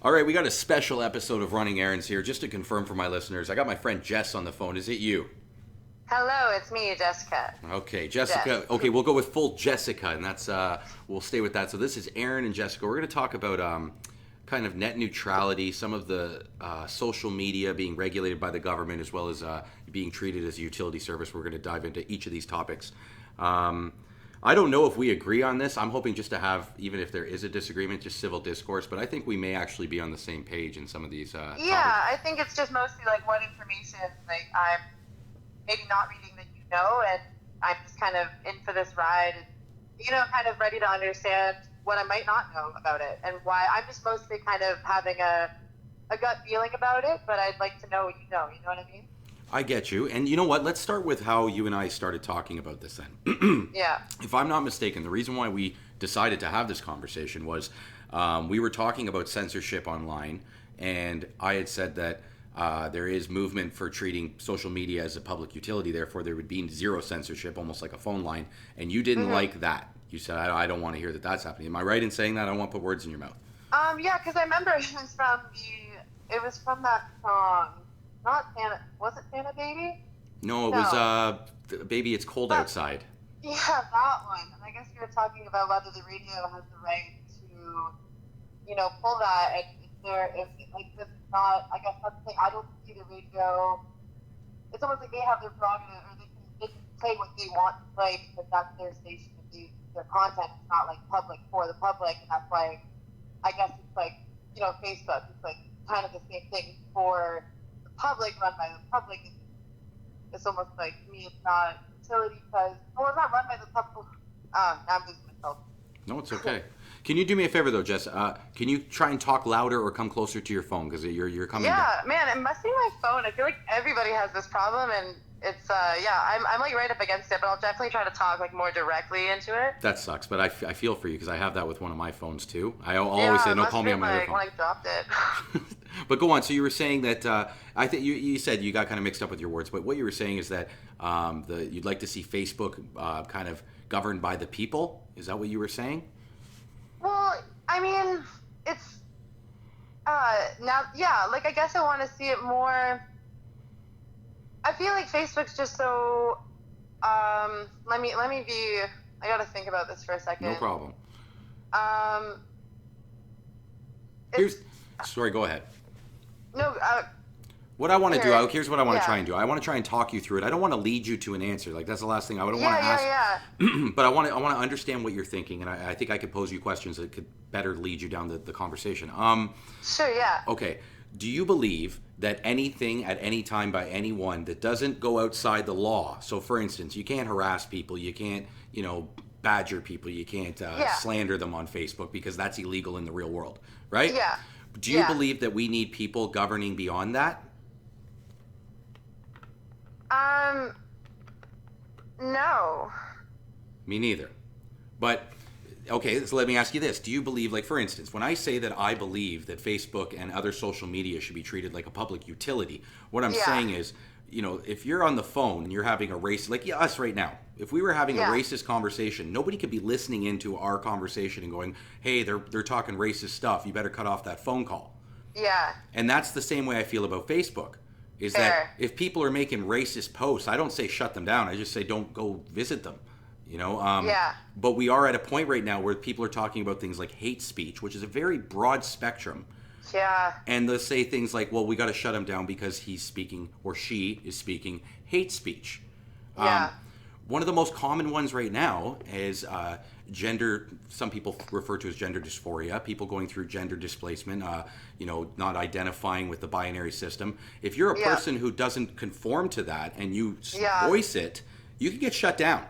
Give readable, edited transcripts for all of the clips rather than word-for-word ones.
All right, we got a special episode of Running Errands here. Just to confirm for my listeners, I got my friend Jess on the phone. Is it you? Hello, it's me, Jessica. Okay, Jess. Jessica. Okay, we'll go with full Jessica, and that's we'll stay with that. So this is Aaron and Jessica. We're going to talk about kind of net neutrality, some of the social media being regulated by the government, as well as being treated as a utility service. We're going to dive into each of these topics. I don't know if we agree on this. I'm hoping just to have, even if there is a disagreement, just civil discourse. But I think we may actually be on the same page in some of these topics. Yeah, I think it's just mostly like what information like I'm maybe not reading that you know, and I'm just kind of in for this ride, and kind of ready to understand what I might not know about it, and why. I'm just mostly kind of having a gut feeling about it, but I'd like to know what you know. You know what I mean? I get you. And you know what? Let's start with how you and I started talking about this then. Yeah. If I'm not mistaken, the reason why we decided to have this conversation was we were talking about censorship online, and I had said that there is movement for treating social media as a public utility, therefore there would be zero censorship, almost like a phone line, and you didn't like that. You said, I don't want to hear that that's happening. Am I right in saying that? I don't want to put words in your mouth. Yeah, because I remember it was from that song. Not Santa. Was it Santa Baby? No, it was Baby, It's Cold Outside. Yeah, that one. And I guess you were talking about whether the radio has the right to, pull that. And if this is not, I guess that's the thing. I don't see the radio. It's almost like they have their prerogative, or they can play what they want to play because that's their station. Their content is not like public for the public, and that's why I guess it's like, Facebook. It's like kind of the same thing for public, run by the public. It's almost like, to me, it's not utility because, it's not run by the public. I'm losing myself. No, it's okay. Can you do me a favor though, Jess? Can you try and talk louder or come closer to your phone, because you're coming down. Yeah, man, it must be my phone. I feel like everybody has this problem, and it's I'm like right up against it, but I'll definitely try to talk like more directly into it. That sucks, but I feel for you because I have that with one of my phones too. I'll always say, no, call me on my other phone. When I dropped it. But go on. So you were saying that I think you said you got kind of mixed up with your words, but what you were saying is that you'd like to see Facebook kind of governed by the people. Is that what you were saying? Well, I mean, it's now, yeah. Like, I guess I want to see it more. I feel like Facebook's just so. Let me be. I gotta think about this for a second. No problem. Sorry, go ahead. No. What I want to do, here's what I want to Yeah. try and do. I want to try and talk you through it. I don't want to lead you to an answer. Like, that's the last thing I would want to ask. Yeah. But I want to understand what you're thinking, and I think I could pose you questions that could better lead you down the conversation. Sure. Yeah. Okay. Do you believe that anything at any time by anyone that doesn't go outside the law? So, for instance, you can't harass people, you can't, badger people, you can't slander them on Facebook because that's illegal in the real world, right? Yeah. Do you believe that we need people governing beyond that? No. Me neither. But, okay, so let me ask you this. Do you believe, like, for instance, when I say that I believe that Facebook and other social media should be treated like a public utility, what I'm saying is, if you're on the phone and you're having a us right now, if we were having a racist conversation, nobody could be listening into our conversation and going, hey, they're talking racist stuff. You better cut off that phone call. Yeah. And that's the same way I feel about Facebook. Is Fair. that if people are making racist posts, I don't say shut them down. I just say don't go visit them. But we are at a point right now where people are talking about things like hate speech, which is a very broad spectrum. Yeah. And they'll say things like, well, we got to shut him down because he's speaking, or she is speaking, hate speech. Yeah. One of the most common ones right now is gender, some people refer to as gender dysphoria, people going through gender displacement, not identifying with the binary system. If you're a person who doesn't conform to that and you voice it, you can get shut down.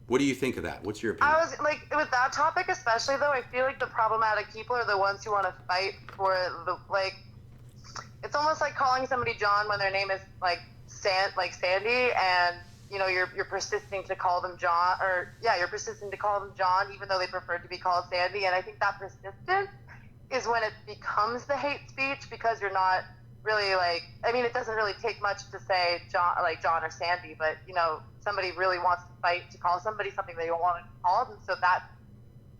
What do you think of that? What's your opinion? I was like, with that topic especially, though, I feel like the problematic people are the ones who want to fight for it's almost like calling somebody John when their name is Sandy, and you're persisting to call them John, you're persisting to call them John even though they prefer to be called Sandy. And I think that persistence is when it becomes the hate speech, because you're not really it doesn't really take much to say John or Sandy, but somebody really wants to fight to call somebody something they don't want to call them, so that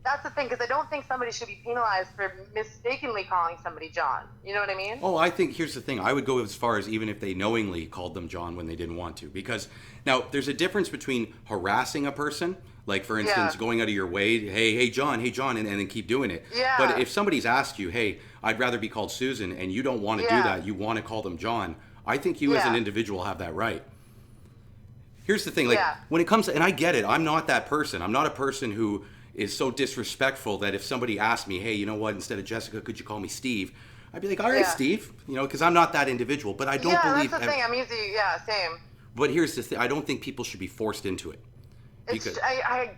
that's the thing, because I don't think somebody should be penalized for mistakenly calling somebody John. You know what I mean? Oh, I think here's the thing. I would go as far as even if they knowingly called them John when they didn't want to. Because now there's a difference between harassing a person, like for instance, Yeah. going out of your way, hey John, and then keep doing it. But Yeah. if somebody's asked you, hey, I'd rather be called Susan, and you don't want to do Yeah. that, you want to call them John, I think you as an Yeah. individual have that right. Here's the thing, like Yeah. when it comes to, and I get it, I'm not that person. I'm not a person who is so disrespectful that if somebody asked me, hey, you know what, instead of Jessica, could you call me Steve? I'd be like, all right, Yeah. Steve, because I'm not that individual. But I don't Yeah, believe. that's the thing. I'm easy. Yeah, same. But here's the thing: I don't think people should be forced into it. Because, I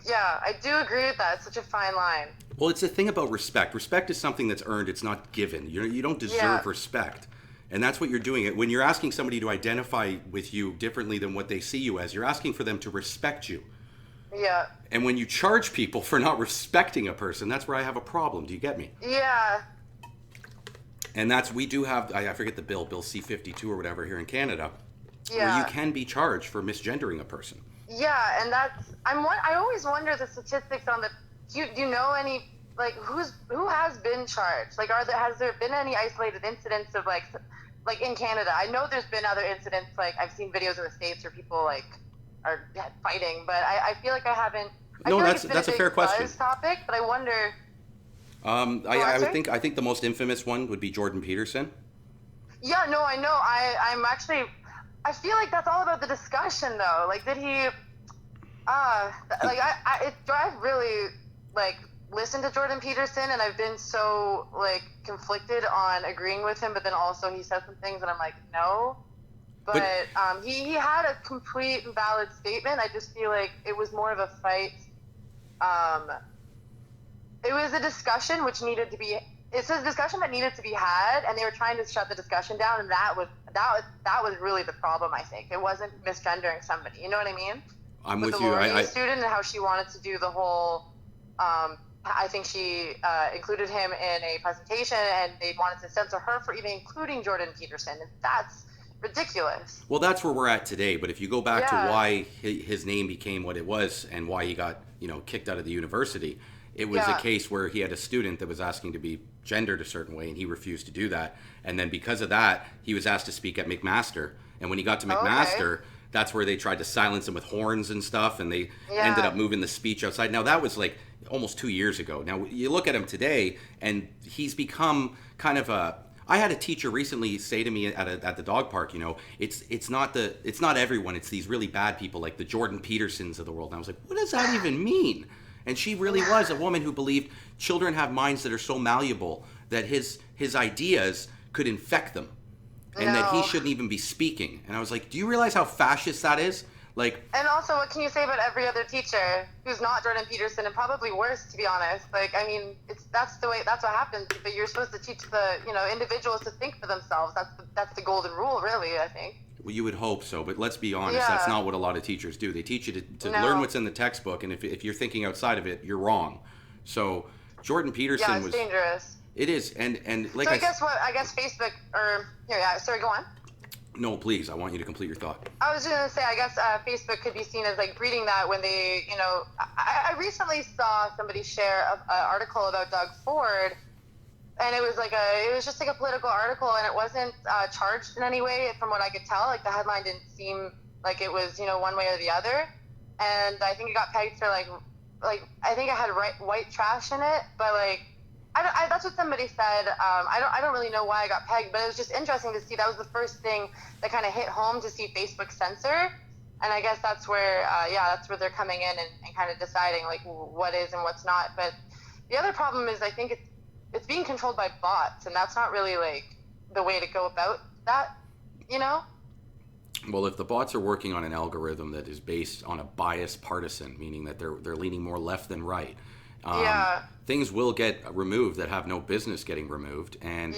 do agree with that. It's such a fine line. well, it's the thing about respect. Respect is something that's earned; it's not given. You don't deserve Yeah. respect, and that's what you're doing. When you're asking somebody to identify with you differently than what they see you as, you're asking for them to respect you. Yeah. And when you charge people for not respecting a person, that's where I have a problem. Do you get me? Yeah. And we do have, I forget the bill C-52 or whatever here in Canada, where Yeah. you can be charged for misgendering a person. Yeah, and I always wonder the statistics on the. Do you know any, like, who has been charged? Like, has there been any isolated incidents of like in Canada? I know there's been other incidents. Like, I've seen videos in the States where people like are fighting, but I feel like I haven't. I No, feel like that's it's been a big fair question. buzz topic, but I wonder. I think the most infamous one would be Jordan Peterson. Yeah, no, I know. I'm actually. I feel like that's all about the discussion, though. Like, did he? I've really like listened to Jordan Peterson, and I've been so like conflicted on agreeing with him, but then also he said some things, and I'm like, no. But he had a complete and valid statement. I just feel like it was more of a fight. It was a discussion which needed to be. It's a discussion that needed to be had, and they were trying to shut the discussion down, and that was really the problem. I think it wasn't misgendering somebody. You know what I mean? I'm With with the you. Laurier student and how she wanted to do the whole. I think she included him in a presentation, and they wanted to censor her for even including Jordan Peterson. And that's ridiculous. Well, that's where we're at today. But if you go back to Yeah. why his name became what it was and why he got kicked out of the university, it was a Yeah. case where he had a student that was asking to be gendered a certain way, and he refused to do that. And then because of that, he was asked to speak at McMaster. And when he got to McMaster, that's where they tried to silence him with horns and stuff, and they ended up moving the speech outside. Now that was like almost 2 years ago. Now you look at him today, and he's become kind of a. I had a teacher recently say to me at the dog park, it's not everyone. It's these really bad people like the Jordan Petersons of the world. And I was like, what does that even mean? And she really was a woman who believed children have minds that are so malleable that his ideas could infect them, and that he No. shouldn't even be speaking. And I was like, do you realize how fascist that is? Like, And also, what can you say about every other teacher who's not Jordan Peterson, and probably worse, to be honest? Like, I mean, that's what happens. But you're supposed to teach the individuals to think for themselves. That's the golden rule, really. I think. well, you would hope so, but let's be honest, Yeah. that's not what a lot of teachers do. They teach you to No. learn what's in the textbook, and if you're thinking outside of it, you're wrong. So Jordan Peterson Yeah, it's was. dangerous. It is, and like So I guess Facebook sorry, go on. No, please, I want you to complete your thought. I was just gonna say, I guess Facebook could be seen as like breeding that when they, I recently saw somebody share an article about Doug Ford, and it was just like a political article, and it wasn't charged in any way from what I could tell. Like the headline didn't seem like it was, one way or the other, and I think it got pegged for like I think it had white trash in it, but like. That's what somebody said. I don't really know why I got pegged, but it was just interesting to see. That was the first thing that kind of hit home, to see Facebook censor, and I guess that's where they're coming in and kind of deciding like what is and what's not. But the other problem is I think it's being controlled by bots, and that's not really like the way to go about that. Well, if the bots are working on an algorithm that is based on a biased partisan, meaning that they're leaning more left than right. Things will get removed that have no business getting removed, and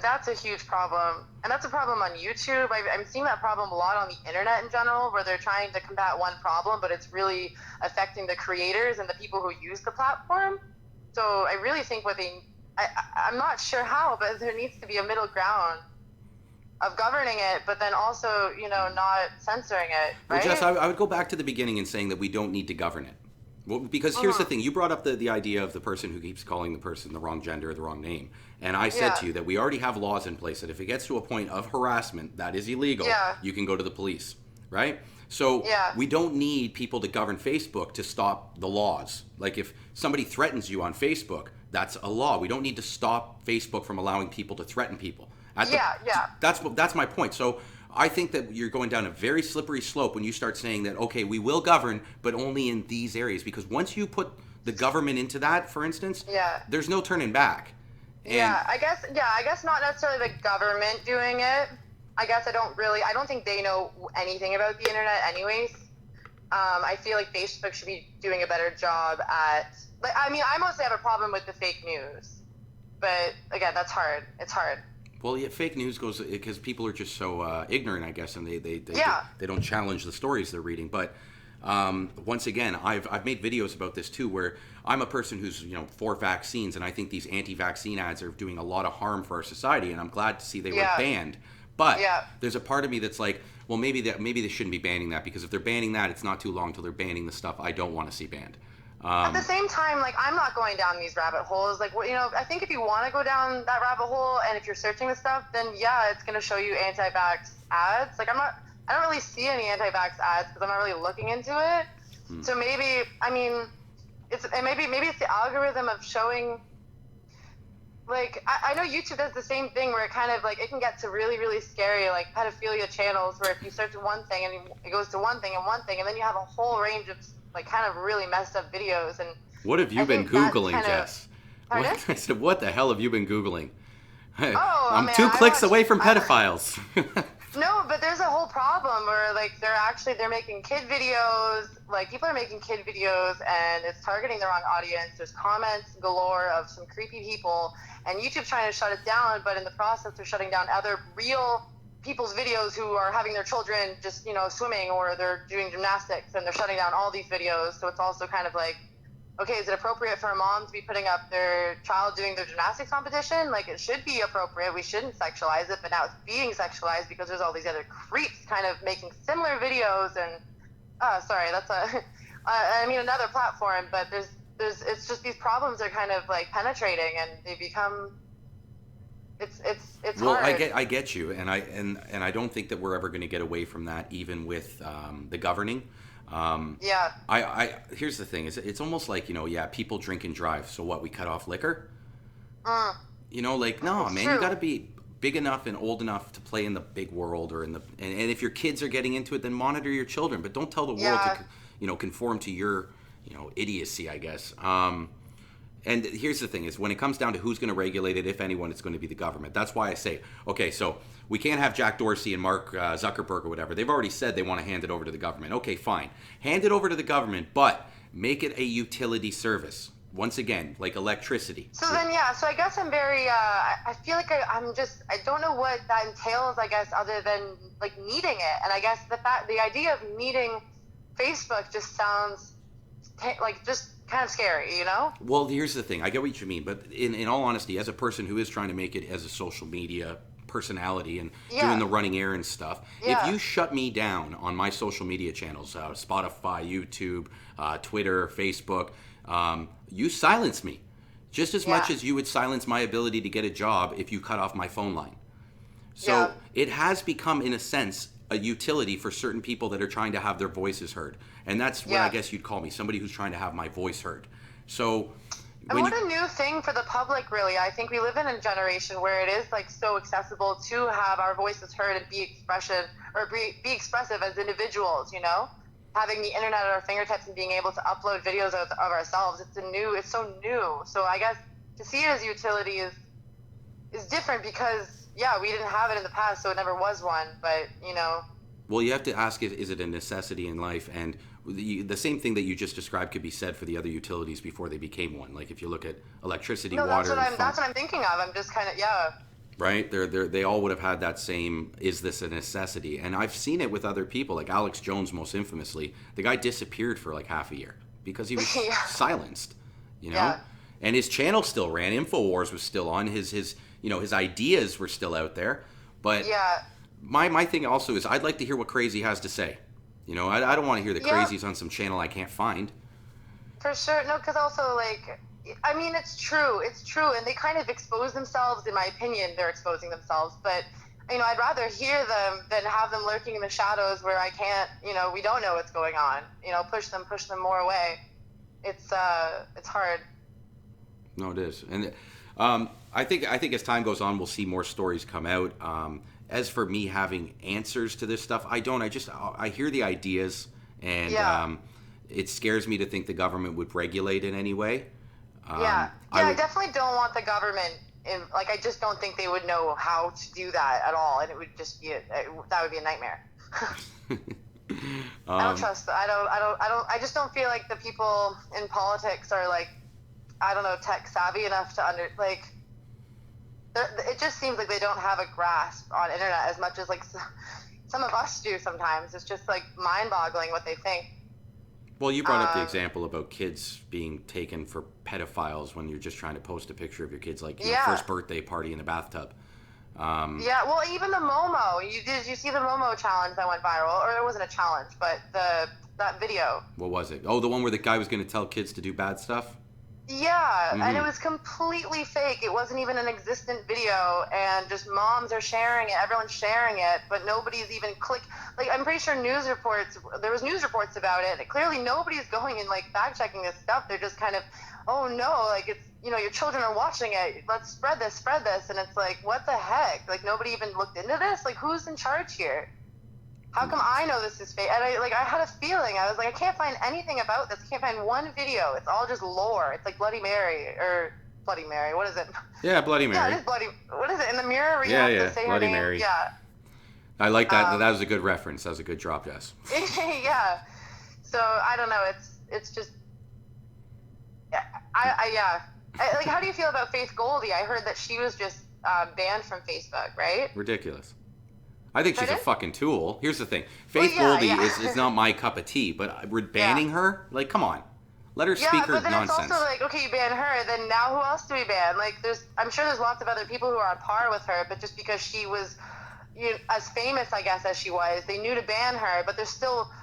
that's a huge problem, and that's a problem on YouTube. I'm seeing that problem a lot on the internet in general, where they're trying to combat one problem, but it's really affecting the creators and the people who use the platform. So I really think I'm not sure how, but there needs to be a middle ground of governing it, but then also not censoring it. Right? Well, Jess, I would go back to the beginning and saying that we don't need to govern it. Well, because here's the thing. You brought up the idea of the person who keeps calling the person the wrong gender or the wrong name. And I said Yeah. to you that we already have laws in place that if it gets to a point of harassment that is illegal, Yeah. you can go to the police, right? So Yeah. we don't need people to govern Facebook to stop the laws. Like if somebody threatens you on Facebook, that's a law. We don't need to stop Facebook from allowing people to threaten people. Yeah. Yeah. That's my point. So I think that you're going down a very slippery slope when you start saying that, okay, we will govern, but only in these areas. Because once you put the government into that, for instance, Yeah. there's no turning back. And Yeah, I guess not necessarily the government doing it. I guess I don't think they know anything about the internet anyways. I feel like Facebook should be doing a better job at, like, I mean, I mostly have a problem with the fake news, but again, that's hard. It's hard. well, yeah, fake news goes because people are just so ignorant, I guess, and Yeah. they don't challenge the stories they're reading. But once again, I've made videos about this too, where I'm a person who's for vaccines, and I think these anti-vaccine ads are doing a lot of harm for our society, and I'm glad to see they were Yeah. banned. But Yeah. there's a part of me that's like, well, maybe they shouldn't be banning that, because if they're banning that, it's not too long till they're banning the stuff I don't want to see banned. At the same time, like, I'm not going down these rabbit holes. Like, I think if you want to go down that rabbit hole, and if you're searching the stuff, then yeah, it's going to show you anti-vax ads. Like, I don't really see any anti-vax ads because I'm not really looking into it. So maybe, I mean, maybe it's the algorithm of showing. Like, I know YouTube does the same thing where it kind of, like, it can get to really, really scary, like, pedophilia channels where if you search one thing and it goes to one thing, and then you have a whole range of, like, kind of really messed up videos. And What have you I been think that's Googling, kind of- Jess? Pardon? I said, what the hell have you been Googling? I'm man, 2 I clicks watch- away from I- pedophiles. No, but there's a whole problem where, like, they're making kid videos. Like, people are making kid videos, and it's targeting the wrong audience. There's comments galore of some creepy people, and YouTube's trying to shut it down, but in the process, they're shutting down other real people's videos who are having their children just, swimming, or they're doing gymnastics, and they're shutting down all these videos. So it's also kind of like, okay, is it appropriate for a mom to be putting up their child doing their gymnastics competition? Like, it should be appropriate. We shouldn't sexualize it, but now it's being sexualized because there's all these other creeps kind of making similar videos. And sorry, that's another platform, but it's just these problems are kind of like penetrating, and they become. It's Well, hard. I get you, and I don't think that we're ever going to get away from that, even with the governing. Yeah. I here's the thing: is it's almost like people drink and drive. So what? We cut off liquor? No, It's man, true. you got to be big enough and old enough to play in the big world, or and if your kids are getting into it, then monitor your children, but don't tell the world Yeah. to conform to your idiocy, I guess. And here's the thing: is when it comes down to who's going to regulate it, if anyone, it's going to be the government. That's why I say, okay, so we can't have Jack Dorsey and Mark Zuckerberg or whatever. They've already said they want to hand it over to the government. Okay, fine, hand it over to the government, but make it a utility service. Once again, like electricity. So then, so I guess I'm very, I feel like I don't know what that entails, I guess, other than, like, needing it. And I guess the idea of needing Facebook just sounds, like, just kind of scary, Well, here's the thing. I get what you mean, but in all honesty, as a person who is trying to make it as a social media personality and Yeah. doing the running errands stuff, Yeah. if you shut me down on my social media channels, Spotify, YouTube, Twitter, Facebook, you silence me just as much Yeah. as you would silence my ability to get a job if you cut off my phone line. So Yeah. it has become, in a sense, a utility for certain people that are trying to have their voices heard. And that's what Yeah. I guess you'd call me, somebody who's trying to have my voice heard. So And what a new thing for the public, really. I think we live in a generation where it is, like, so accessible to have our voices heard and be expressive as individuals, Having the internet at our fingertips and being able to upload videos of ourselves, it's so new. So I guess to see it as utility is different because, we didn't have it in the past, so it never was one, but, well, you have to ask, is it a necessity in life? And the same thing that you just described could be said for the other utilities before they became one. Like if you look at electricity, no, water, that's what I'm thinking of. I'm just kind of, right? They all would have had that same, is this a necessity? And I've seen it with other people, like Alex Jones most infamously. The guy disappeared for like half a year because he was Yeah. silenced, Yeah. And his channel still ran. InfoWars was still on. His ideas were still out there. But yeah. my thing also is I'd like to hear what Crazy has to say. I don't want to hear the Yeah. crazies on some channel I can't find. For sure. No, because also, like, I mean, it's true. It's true. And they kind of expose themselves, in my opinion, they're exposing themselves. But, I'd rather hear them than have them lurking in the shadows where I can't, we don't know what's going on. Push them more away. It's hard. No, it is. And I think as time goes on, we'll see more stories come out. As for me having answers to this stuff, I don't. I hear the ideas, and Yeah. it scares me to think the government would regulate in any way. Yeah. I I would. definitely don't want the government like, I just don't think they would know how to do that at all. And it would just be, that would be a nightmare. I don't um, trust, I just don't feel like the people in politics are like, I don't know, tech savvy enough to like, it just seems like they don't have a grasp on internet as much as like some of us do sometimes. It's just like mind boggling what they think. well, you brought up the Um, example about kids being taken for pedophiles when you're just trying to post a picture of your kid's like yeah. first birthday party in the bathtub. Um, Yeah, well, even the Momo. Did you see the Momo challenge that went viral? Or it wasn't a challenge, but that video. what was it? Oh, the one where the guy was going to tell kids to do bad stuff. Yeah, and it Mm-hmm. was completely fake. It wasn't even an existent video, and just moms are sharing it. Everyone's sharing it, but nobody's even Like, I'm pretty sure there was news reports about it. Clearly, nobody's going and like fact checking this stuff. They're just kind of, oh no, like it's your children are watching it. Let's spread this, and it's like, what the heck? Like, nobody even looked into this. Like, who's in charge here? How come I know this is fake? And I had a feeling. I was like, I can't find anything about this. I can't find one video. It's all just lore. It's like Bloody Mary or Bloody Mary. What is it? Yeah, Bloody Yeah, it Mary. is Bloody. What is it in the mirror where you Yeah, have to yeah, say her Bloody name? Mary. Yeah. I like that. Um, That was a good reference. That was a good drop, Jess. yeah. So I don't know. It's just yeah. Like, how do you feel about Faith Goldie? I heard that she was just banned from Facebook, right? Ridiculous. I think she's a Pardon? fucking tool. Here's the thing. Well, Faith yeah, Goldie yeah. is not my cup of tea, but we're Yeah. banning her? Like, come on. Let her Yeah, speak her but then it's nonsense. also like, okay, you ban her, then now who else do we ban? Like, I'm sure there's lots of other people who are on par with her, but just because she was, as famous, I guess, as she was, they knew to ban her. But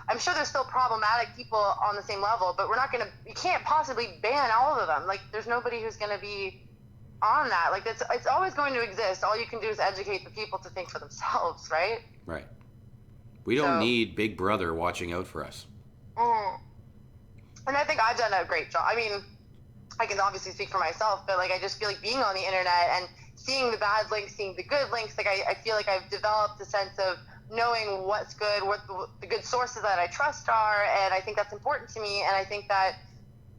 I'm sure there's still problematic people on the same level. But you can't possibly ban all of them. Like, there's nobody who's gonna be on that. Like, it's always going to exist. All you can do is educate the people to think for themselves, right? Right. We don't So. need Big Brother watching out for us. Mm. And I think I've done a great job. I mean, I can obviously speak for myself, but like, I just feel like being on the internet and seeing the bad links, seeing the good links, like I feel like I've developed a sense of knowing what's good, what the good sources that I trust are, and I think that's important to me. And I think that,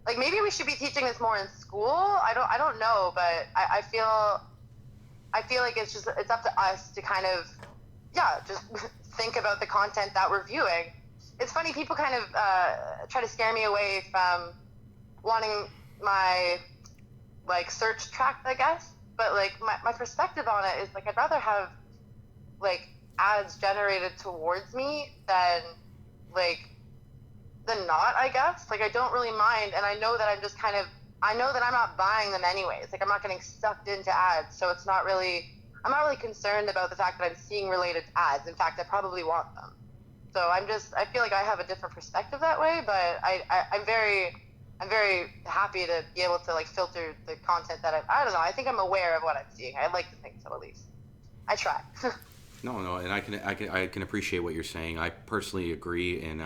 like, maybe we should be teaching this more in school. I don't know, but I feel like it's up to us to kind of, yeah, just think about the content that we're viewing. It's funny, people kind of try to scare me away from wanting my like search tracked, I guess. But like, my perspective on it is like, I'd rather have like ads generated towards me like than not, I guess. Like, I don't really mind, and I know that I know that I'm not buying them anyways. Like, I'm not getting sucked into ads, so I'm not really concerned about the fact that I'm seeing related ads. In fact, I probably want them. So I feel like I have a different perspective that way, but I'm very happy to be able to like filter the content that I don't know. I think I'm aware of what I'm seeing. I like to think so, at least. I try. No, and I can appreciate what you're saying. I personally agree, and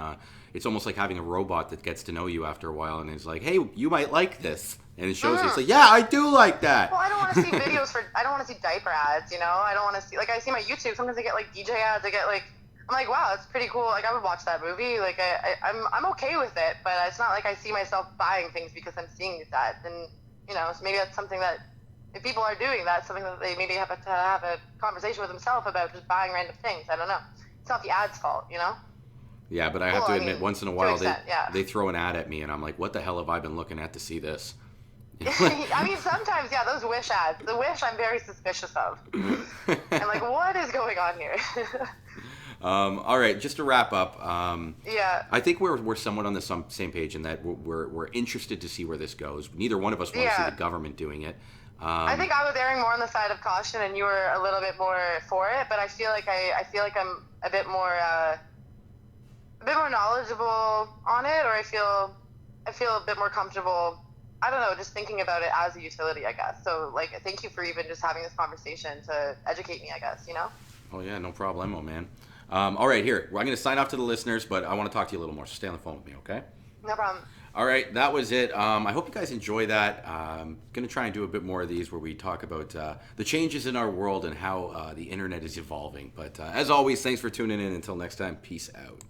it's almost like having a robot that gets to know you after a while and is like, "Hey, you might like this," and it shows you. It's like, "Yeah, I do like that." Well, I don't want to see I don't want to see diaper ads, I don't want to see, like, I see my YouTube, sometimes I get like DJ ads, I'm like, wow, that's pretty cool. Like, I would watch that movie. Like, I'm okay with it, but it's not like I see myself buying things because I'm seeing these ads. And, so maybe that's something that, if people are doing that, something that they maybe have to have a conversation with themselves about, just buying random things. I don't know. It's not the ad's fault, Yeah, but I have Well, to I admit, mean, once in a to an while extent, yeah. they throw an ad at me, and I'm like, "What the hell have I been looking at to see this?" I mean, sometimes, yeah, those Wish ads. The Wish, I'm very suspicious of. I'm like, what is going on here? All right, just to wrap up, Yeah. I think we're somewhat on the same page in that we're interested to see where this goes. Neither one of us want to see Yeah. the government doing it. I think I was erring more on the side of caution, and you were a little bit more for it. But I feel like I'm a bit more knowledgeable on it, or I feel I feel a bit more comfortable. I don't know, just thinking about it as a utility, I guess. So like, thank you for even just having this conversation to educate me, I guess. Oh yeah, no problemo, man. All right, here. Well, I'm going to sign off to the listeners, but I want to talk to you a little more. So stay on the phone with me, okay? No problem. All right, that was it. I hope you guys enjoy that. I'm going to try and do a bit more of these where we talk about the changes in our world and how the internet is evolving. But as always, thanks for tuning in. Until next time, peace out.